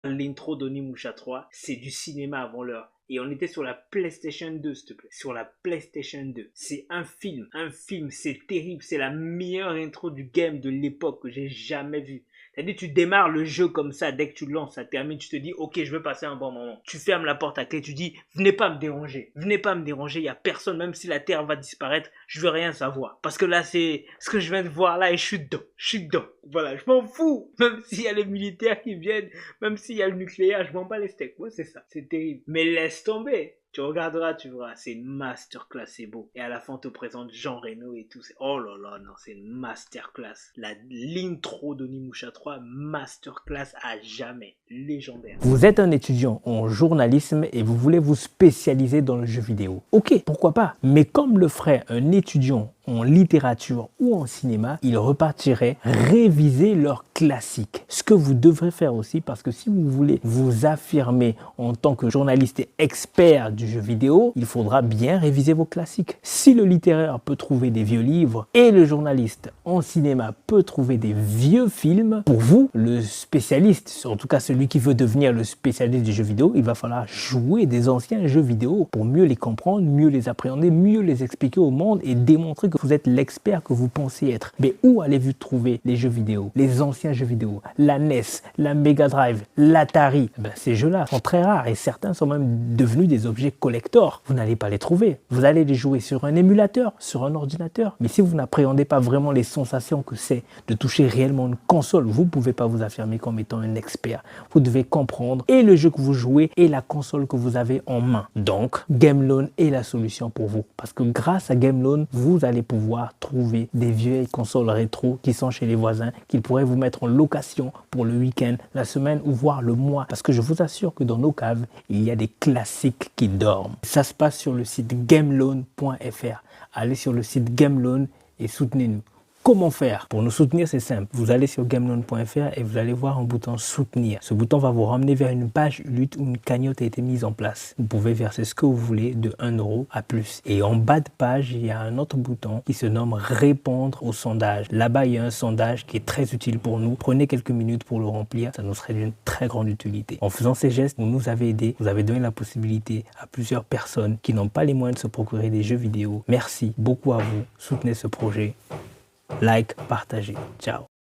L'intro d'Onimusha 3, c'est du cinéma avant l'heure. Et on était sur la PlayStation 2, s'il te plaît. Sur la PlayStation 2. C'est un film, c'est terrible. C'est la meilleure intro du game de l'époque que j'ai jamais vue. C'est-à-dire, tu démarres le jeu comme ça, dès que tu le lances, ça termine, tu te dis, ok, je veux passer un bon moment. Tu fermes la porte à clé, tu dis, venez pas me déranger, il y a personne, même si la Terre va disparaître, je veux rien savoir. Parce que là, c'est ce que je viens de voir là et je suis dedans. Voilà, je m'en fous. Même s'il y a les militaires qui viennent, même s'il y a le nucléaire, je m'en bats les steaks. Ouais, c'est ça, c'est terrible. Mais laisse tomber. Tu regarderas, tu verras, c'est une masterclass, c'est beau. Et à la fin, on te présente Jean Reno et tout. Oh là là, non, c'est une masterclass. L'intro d'Onimusha 3, masterclass à jamais. Légendaire. Vous êtes un étudiant en journalisme et vous voulez vous spécialiser dans le jeu vidéo. Ok, pourquoi pas. Mais comme le ferait un étudiant en littérature ou en cinéma, ils repartiraient réviser leurs classiques. Ce que vous devrez faire aussi, parce que si vous voulez vous affirmer en tant que journaliste et expert du jeu vidéo, il faudra bien réviser vos classiques. Si le littéraire peut trouver des vieux livres et le journaliste en cinéma peut trouver des vieux films, pour vous, le spécialiste, en tout cas celui qui veut devenir le spécialiste du jeu vidéo, il va falloir jouer des anciens jeux vidéo pour mieux les comprendre, mieux les appréhender, mieux les expliquer au monde et démontrer que vous êtes l'expert que vous pensez être. Mais où allez-vous trouver les jeux vidéo, les anciens jeux vidéo, la NES, la Mega Drive, l'Atari? Ces jeux-là sont très rares et certains sont même devenus des objets collector. Vous n'allez pas les trouver. Vous allez les jouer sur un émulateur, sur un ordinateur. Mais si vous n'appréhendez pas vraiment les sensations que c'est de toucher réellement une console, vous ne pouvez pas vous affirmer comme étant un expert. Vous devez comprendre et le jeu que vous jouez et la console que vous avez en main. Donc, GameLoan est la solution pour vous. Parce que grâce à GameLoan, vous allez pouvoir trouver des vieilles consoles rétro qui sont chez les voisins, qu'ils pourraient vous mettre en location pour le week-end, la semaine ou voire le mois. Parce que je vous assure que dans nos caves, il y a des classiques qui dorment. Ça se passe sur le site gameloan.fr. Allez sur le site GameLoan et soutenez-nous. Comment faire? Pour nous soutenir, c'est simple. Vous allez sur gameloan.fr et vous allez voir un bouton soutenir. Ce bouton va vous ramener vers une page lutte où une cagnotte a été mise en place. Vous pouvez verser ce que vous voulez de 1 euro à plus. Et en bas de page, il y a un autre bouton qui se nomme répondre au sondage. Là-bas, il y a un sondage qui est très utile pour nous. Prenez quelques minutes pour le remplir. Ça nous serait d'une très grande utilité. En faisant ces gestes, vous nous avez aidés. Vous avez donné la possibilité à plusieurs personnes qui n'ont pas les moyens de se procurer des jeux vidéo. Merci beaucoup à vous. Soutenez ce projet. Like, partagez. Ciao.